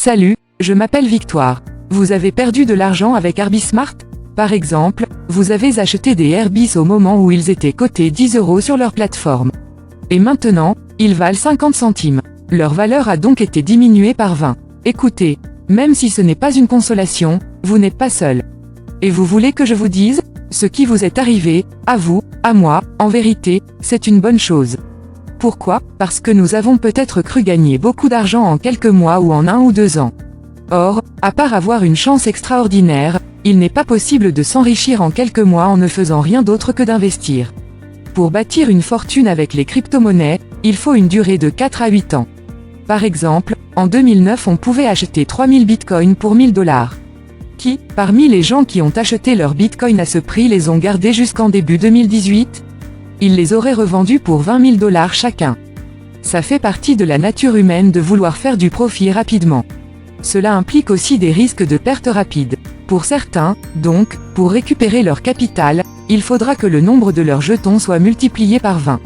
Salut, je m'appelle Victoire. Vous avez perdu de l'argent avec Herbismart? Par exemple, vous avez acheté des Herbis au moment où ils étaient cotés 10 € sur leur plateforme. Et maintenant, ils valent 50 centimes. Leur valeur a donc été diminuée par 20. Écoutez, même si ce n'est pas une consolation, vous n'êtes pas seul. Et vous voulez que je vous dise? Ce qui vous est arrivé, à vous, à moi, en vérité, c'est une bonne chose. Pourquoi? Parce que nous avons peut-être cru gagner beaucoup d'argent en quelques mois ou en 1 ou 2 ans. Or, à part avoir une chance extraordinaire, il n'est pas possible de s'enrichir en quelques mois en ne faisant rien d'autre que d'investir. Pour bâtir une fortune avec les crypto-monnaies, il faut une durée de 4 à 8 ans. Par exemple, en 2009 on pouvait acheter 3000 bitcoins pour 1000 $. Qui, parmi les gens qui ont acheté leurs bitcoins à ce prix les ont gardés jusqu'en début 2018? Ils les auraient revendus pour 20 000 $ chacun. Ça fait partie de la nature humaine de vouloir faire du profit rapidement. Cela implique aussi des risques de perte rapide. Pour certains, donc, pour récupérer leur capital, il faudra que le nombre de leurs jetons soit multiplié par 20.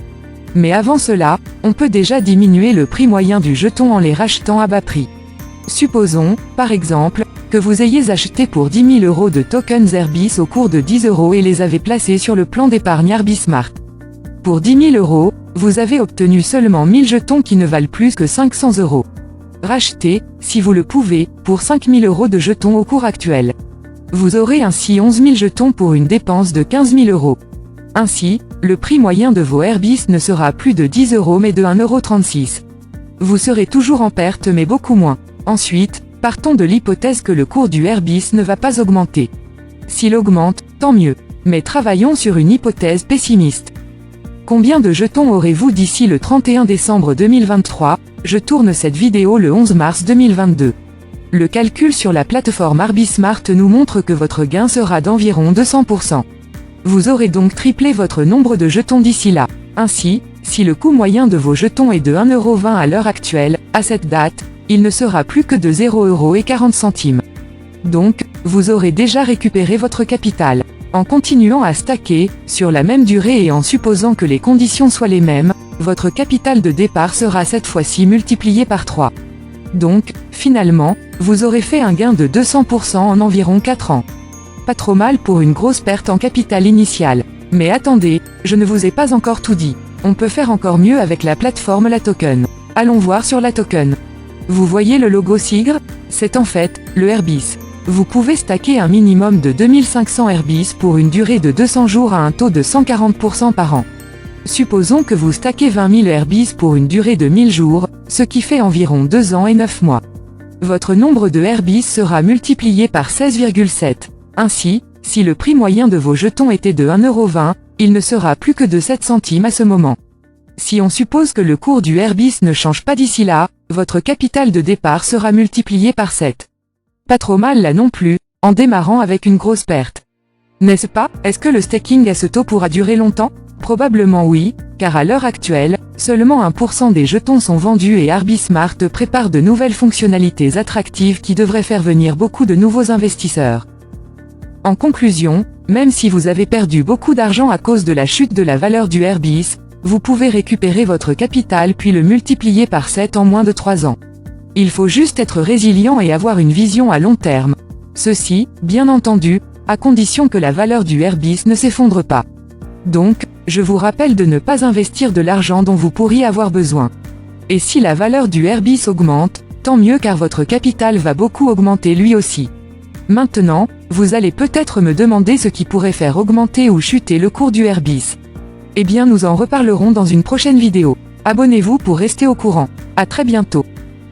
Mais avant cela, on peut déjà diminuer le prix moyen du jeton en les rachetant à bas prix. Supposons, par exemple, que vous ayez acheté pour 10 000 € de tokens Herbis au cours de 10 € et les avez placés sur le plan d'épargne Herbismart. Pour 10 000 €, vous avez obtenu seulement 1000 jetons qui ne valent plus que 500 €. Rachetez, si vous le pouvez, pour 5 000 € de jetons au cours actuel. Vous aurez ainsi 11 000 jetons pour une dépense de 15 000 €. Ainsi, le prix moyen de vos Herbis ne sera plus de 10 € mais de 1,36 €. Vous serez toujours en perte mais beaucoup moins. Ensuite, partons de l'hypothèse que le cours du Herbis ne va pas augmenter. S'il augmente, tant mieux. Mais travaillons sur une hypothèse pessimiste. Combien de jetons aurez-vous d'ici le 31 décembre 2023? Je tourne cette vidéo le 11 mars 2022. Le calcul sur la plateforme Herbismart nous montre que votre gain sera d'environ 200%. Vous aurez donc triplé votre nombre de jetons d'ici là. Ainsi, si le coût moyen de vos jetons est de 1,20 € à l'heure actuelle, à cette date, il ne sera plus que de 0,40 €. Donc, vous aurez déjà récupéré votre capital. En continuant à stacker, sur la même durée et en supposant que les conditions soient les mêmes, votre capital de départ sera cette fois-ci multiplié par 3. Donc, finalement, vous aurez fait un gain de 200% en environ 4 ans. Pas trop mal pour une grosse perte en capital initial. Mais attendez, je ne vous ai pas encore tout dit. On peut faire encore mieux avec la plateforme La Token. Allons voir sur La Token. Vous voyez le logo Sigre? C'est en fait, le Herbis. Vous pouvez stacker un minimum de 2500 Herbis pour une durée de 200 jours à un taux de 140% par an. Supposons que vous stackez 20 000 Herbis pour une durée de 1000 jours, ce qui fait environ 2 ans et 9 mois. Votre nombre de Herbis sera multiplié par 16,7. Ainsi, si le prix moyen de vos jetons était de 1,20 €, il ne sera plus que de 7 centimes à ce moment. Si on suppose que le cours du Herbis ne change pas d'ici là, votre capital de départ sera multiplié par 7. Pas trop mal là non plus, en démarrant avec une grosse perte. N'est-ce pas? Est-ce que le staking à ce taux pourra durer longtemps? Probablement oui, car à l'heure actuelle, seulement 1% des jetons sont vendus et Herbismart prépare de nouvelles fonctionnalités attractives qui devraient faire venir beaucoup de nouveaux investisseurs. En conclusion, même si vous avez perdu beaucoup d'argent à cause de la chute de la valeur du Herbis, vous pouvez récupérer votre capital puis le multiplier par 7 en moins de 3 ans. Il faut juste être résilient et avoir une vision à long terme. Ceci, bien entendu, à condition que la valeur du Herbis ne s'effondre pas. Donc, je vous rappelle de ne pas investir de l'argent dont vous pourriez avoir besoin. Et si la valeur du Herbis augmente, tant mieux car votre capital va beaucoup augmenter lui aussi. Maintenant, vous allez peut-être me demander ce qui pourrait faire augmenter ou chuter le cours du Herbis. Eh bien nous en reparlerons dans une prochaine vidéo. Abonnez-vous pour rester au courant. À très bientôt.